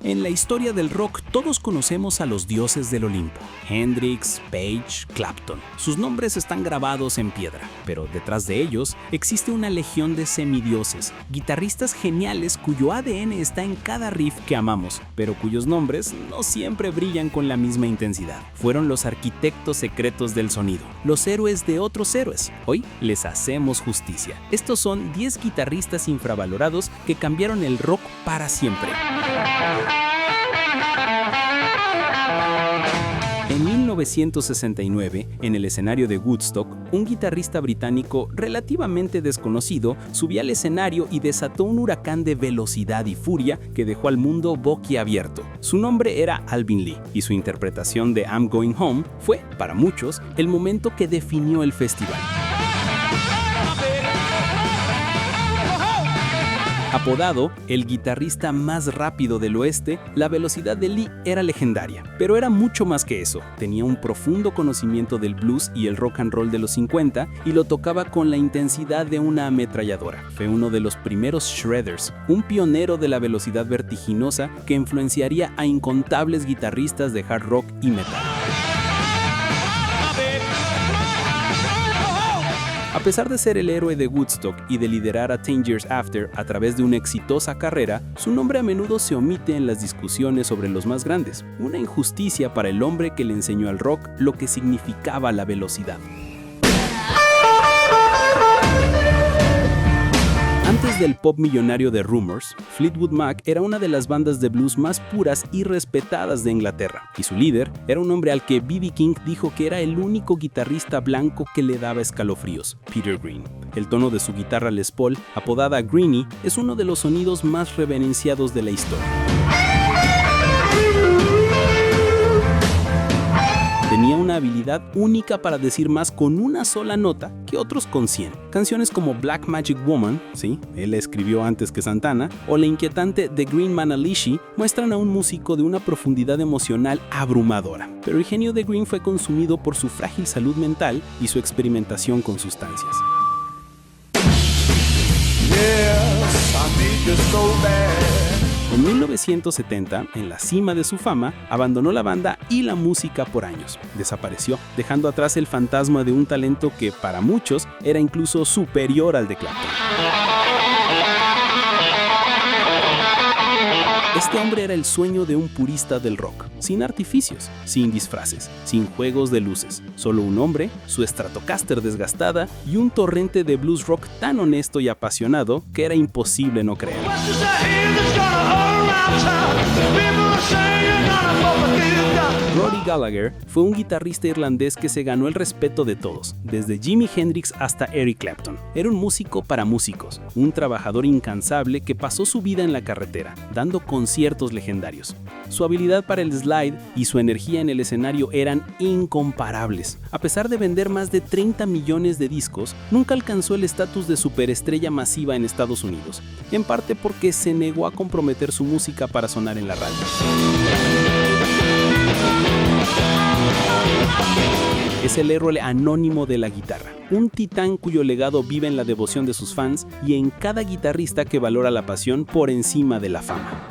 En la historia del rock todos conocemos a los dioses del Olimpo: Hendrix, Page, Clapton. Sus nombres están grabados en piedra, pero detrás de ellos existe una legión de semidioses, guitarristas geniales cuyo ADN está en cada riff que amamos, pero cuyos nombres no siempre brillan con la misma intensidad. Fueron los arquitectos secretos del sonido, los héroes de otros héroes. Hoy les hacemos justicia. Estos son 10 guitarristas infravalorados que cambiaron el rock para siempre. En 1969, en el escenario de Woodstock, un guitarrista británico relativamente desconocido subió al escenario y desató un huracán de velocidad y furia que dejó al mundo boquiabierto. Su nombre era Alvin Lee, y su interpretación de I'm Going Home fue, para muchos, el momento que definió el festival. Apodado el guitarrista más rápido del oeste, la velocidad de Lee era legendaria, pero era mucho más que eso. Tenía un profundo conocimiento del blues y el rock and roll de los 50 y lo tocaba con la intensidad de una ametralladora. Fue uno de los primeros shredders, un pionero de la velocidad vertiginosa que influenciaría a incontables guitarristas de hard rock y metal. A pesar de ser el héroe de Woodstock y de liderar a 10 Years After a través de una exitosa carrera, su nombre a menudo se omite en las discusiones sobre los más grandes. Una injusticia para el hombre que le enseñó al rock lo que significaba la velocidad. Antes del pop millonario de Rumours, Fleetwood Mac era una de las bandas de blues más puras y respetadas de Inglaterra, y su líder era un hombre al que B.B. King dijo que era el único guitarrista blanco que le daba escalofríos: Peter Green. El tono de su guitarra Les Paul, apodada Greenie, es uno de los sonidos más reverenciados de la historia. Tenía una habilidad única para decir más con una sola nota que otros con 100. Canciones como Black Magic Woman, sí, él la escribió antes que Santana, o la inquietante The Green Manalishi muestran a un músico de una profundidad emocional abrumadora. Pero el genio de Green fue consumido por su frágil salud mental y su experimentación con sustancias. En 1970, en la cima de su fama, abandonó la banda y la música por años. Desapareció, dejando atrás el fantasma de un talento que, para muchos, era incluso superior al de Clapton. Este hombre era el sueño de un purista del rock, sin artificios, sin disfraces, sin juegos de luces. Solo un hombre, su Stratocaster desgastada y un torrente de blues rock tan honesto y apasionado que era imposible no creer. Rory Gallagher fue un guitarrista irlandés que se ganó el respeto de todos, desde Jimi Hendrix hasta Eric Clapton. Era un músico para músicos, un trabajador incansable que pasó su vida en la carretera, dando conciertos legendarios. Su habilidad para el slide y su energía en el escenario eran incomparables. A pesar de vender más de 30 millones de discos, nunca alcanzó el estatus de superestrella masiva en Estados Unidos, en parte porque se negó a comprometer su música para sonar en la radio. Es el héroe anónimo de la guitarra, un titán cuyo legado vive en la devoción de sus fans y en cada guitarrista que valora la pasión por encima de la fama.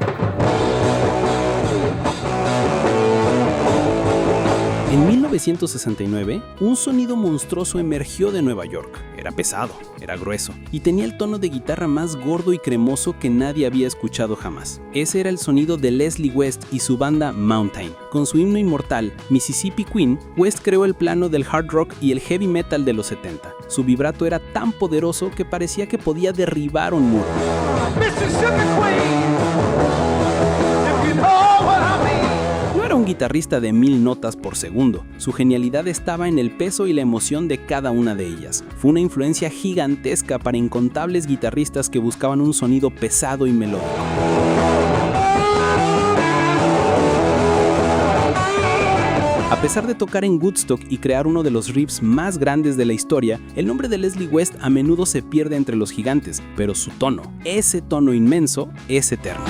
En 1969, un sonido monstruoso emergió de Nueva York. Era pesado, era grueso, y tenía el tono de guitarra más gordo y cremoso que nadie había escuchado jamás. Ese era el sonido de Leslie West y su banda Mountain. Con su himno inmortal, Mississippi Queen, West creó el plano del hard rock y el heavy metal de los 70. Su vibrato era tan poderoso que parecía que podía derribar un muro. Era un guitarrista de 1000 notas por segundo. Su genialidad estaba en el peso y la emoción de cada una de ellas. Fue una influencia gigantesca para incontables guitarristas que buscaban un sonido pesado y melódico. A pesar de tocar en Woodstock y crear uno de los riffs más grandes de la historia, el nombre de Leslie West a menudo se pierde entre los gigantes, pero su tono, ese tono inmenso, es eterno.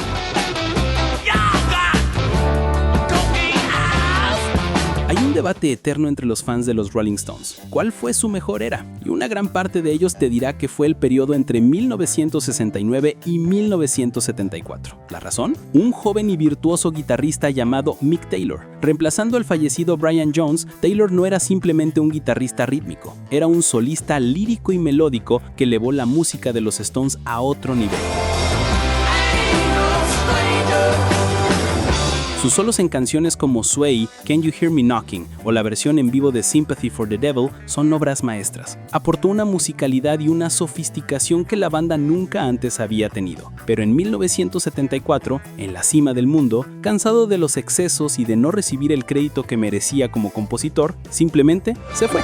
Hay un debate eterno entre los fans de los Rolling Stones. ¿Cuál fue su mejor era? Y una gran parte de ellos te dirá que fue el periodo entre 1969 y 1974. ¿La razón? Un joven y virtuoso guitarrista llamado Mick Taylor. Reemplazando al fallecido Brian Jones, Taylor no era simplemente un guitarrista rítmico, era un solista lírico y melódico que elevó la música de los Stones a otro nivel. Sus solos en canciones como Sway, Can You Hear Me Knocking o la versión en vivo de Sympathy for the Devil son obras maestras. Aportó una musicalidad y una sofisticación que la banda nunca antes había tenido. Pero en 1974, en la cima del mundo, cansado de los excesos y de no recibir el crédito que merecía como compositor, simplemente se fue.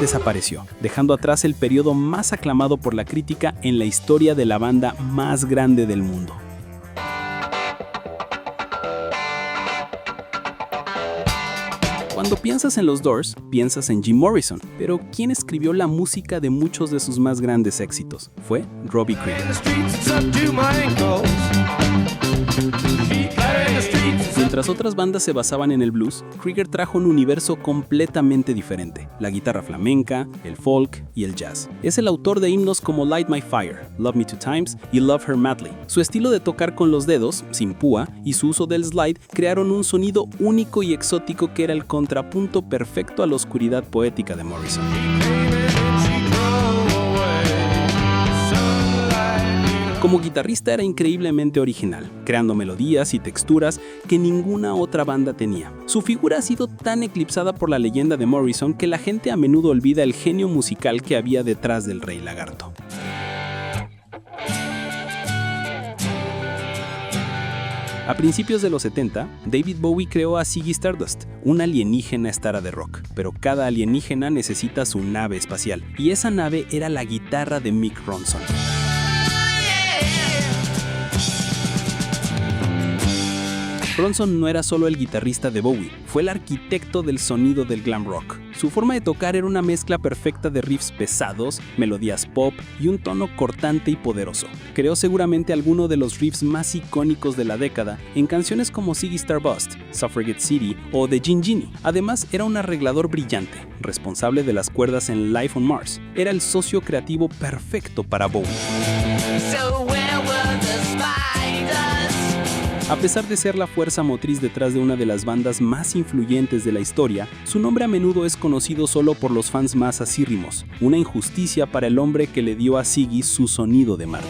Desapareció, dejando atrás el periodo más aclamado por la crítica en la historia de la banda más grande del mundo. Cuando piensas en los Doors, piensas en Jim Morrison, pero ¿quién escribió la música de muchos de sus más grandes éxitos? Fue Robbie Krieger. Mientras otras bandas se basaban en el blues, Krieger trajo un universo completamente diferente: la guitarra flamenca, el folk y el jazz. Es el autor de himnos como Light My Fire, Love Me Two Times y Love Her Madly. Su estilo de tocar con los dedos, sin púa, y su uso del slide crearon un sonido único y exótico que era el contrapunto perfecto a la oscuridad poética de Morrison. Como guitarrista era increíblemente original, creando melodías y texturas que ninguna otra banda tenía. Su figura ha sido tan eclipsada por la leyenda de Morrison que la gente a menudo olvida el genio musical que había detrás del Rey Lagarto. A principios de los 70, David Bowie creó a Ziggy Stardust, un alienígena estará de rock, pero cada alienígena necesita su nave espacial, y esa nave era la guitarra de Mick Ronson. Ronson no era solo el guitarrista de Bowie, fue el arquitecto del sonido del glam rock. Su forma de tocar era una mezcla perfecta de riffs pesados, melodías pop y un tono cortante y poderoso. Creó seguramente alguno de los riffs más icónicos de la década en canciones como Ziggy Stardust, Suffragette City o The Gin Genie. Además, era un arreglador brillante, responsable de las cuerdas en Life on Mars. Era el socio creativo perfecto para Bowie. A pesar de ser la fuerza motriz detrás de una de las bandas más influyentes de la historia, su nombre a menudo es conocido solo por los fans más acérrimos, una injusticia para el hombre que le dio a Ziggy su sonido de Marte.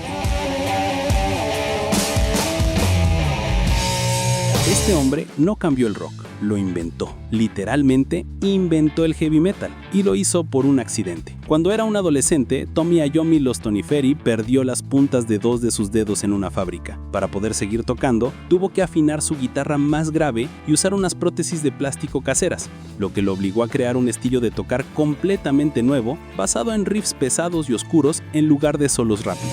Este hombre no cambió el rock, lo inventó. Literalmente, inventó el heavy metal, y lo hizo por un accidente. Cuando era un adolescente, Tommy Iommi Lostoniferi perdió las puntas de 2 de sus dedos en una fábrica. Para poder seguir tocando, tuvo que afinar su guitarra más grave y usar unas prótesis de plástico caseras, lo que lo obligó a crear un estilo de tocar completamente nuevo, basado en riffs pesados y oscuros en lugar de solos rápidos.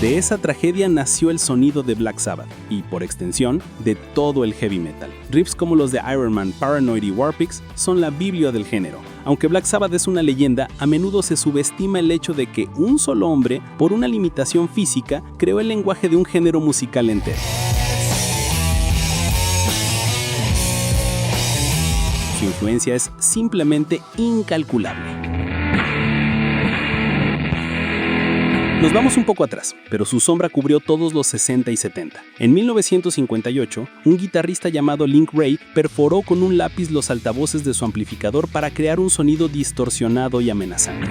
De esa tragedia nació el sonido de Black Sabbath y, por extensión, de todo el heavy metal. Riffs como los de Iron Man, Paranoid y Warpix son la Biblia del género. Aunque Black Sabbath es una leyenda, a menudo se subestima el hecho de que un solo hombre, por una limitación física, creó el lenguaje de un género musical entero. Su influencia es simplemente incalculable. Nos vamos un poco atrás, pero su sombra cubrió todos los 60 y 70. En 1958, un guitarrista llamado Link Wray perforó con un lápiz los altavoces de su amplificador para crear un sonido distorsionado y amenazante.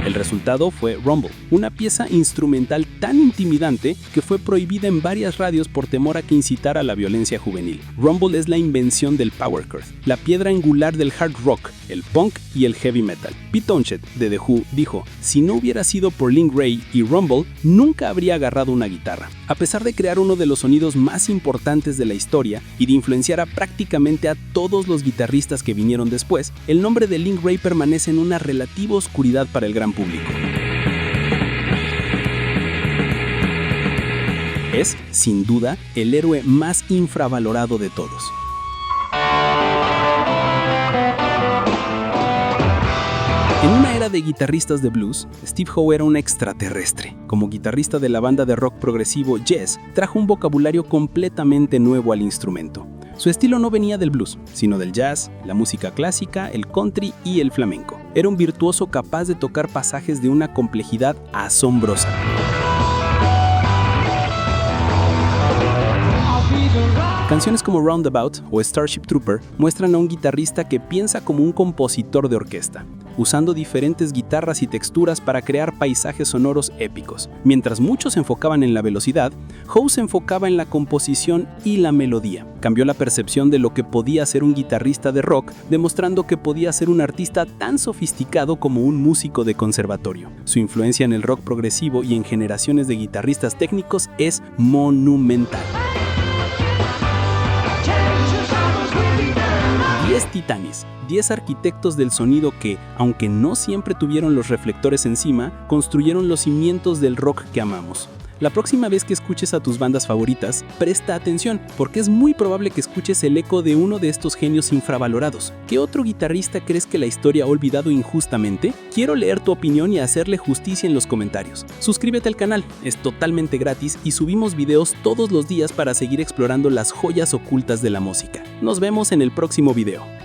El resultado fue Rumble, una pieza instrumental tan intimidante que fue prohibida en varias radios por temor a que incitara a la violencia juvenil. Rumble es la invención del power chord, la piedra angular del hard rock, el punk y el heavy metal. Pete Townshend, de The Who, dijo: si no hubiera sido por Link Wray y Rumble, nunca habría agarrado una guitarra. A pesar de crear uno de los sonidos más importantes de la historia y de influenciar a prácticamente a todos los guitarristas que vinieron después, el nombre de Link Wray permanece en una relativa oscuridad para el gran público. Es, sin duda, el héroe más infravalorado de todos. era de guitarristas de blues, Steve Howe era un extraterrestre. Como guitarrista de la banda de rock progresivo Yes, trajo un vocabulario completamente nuevo al instrumento. Su estilo no venía del blues, sino del jazz, la música clásica, el country y el flamenco. Era un virtuoso capaz de tocar pasajes de una complejidad asombrosa. Canciones como Roundabout o Starship Trooper muestran a un guitarrista que piensa como un compositor de orquesta, usando diferentes guitarras y texturas para crear paisajes sonoros épicos. Mientras muchos se enfocaban en la velocidad, Howe se enfocaba en la composición y la melodía. Cambió la percepción de lo que podía ser un guitarrista de rock, demostrando que podía ser un artista tan sofisticado como un músico de conservatorio. Su influencia en el rock progresivo y en generaciones de guitarristas técnicos es monumental. 10 titanes, 10 arquitectos del sonido que, aunque no siempre tuvieron los reflectores encima, construyeron los cimientos del rock que amamos. La próxima vez que escuches a tus bandas favoritas, presta atención, porque es muy probable que escuches el eco de uno de estos genios infravalorados. ¿Qué otro guitarrista crees que la historia ha olvidado injustamente? Quiero leer tu opinión y hacerle justicia en los comentarios. Suscríbete al canal, es totalmente gratis y subimos videos todos los días para seguir explorando las joyas ocultas de la música. Nos vemos en el próximo video.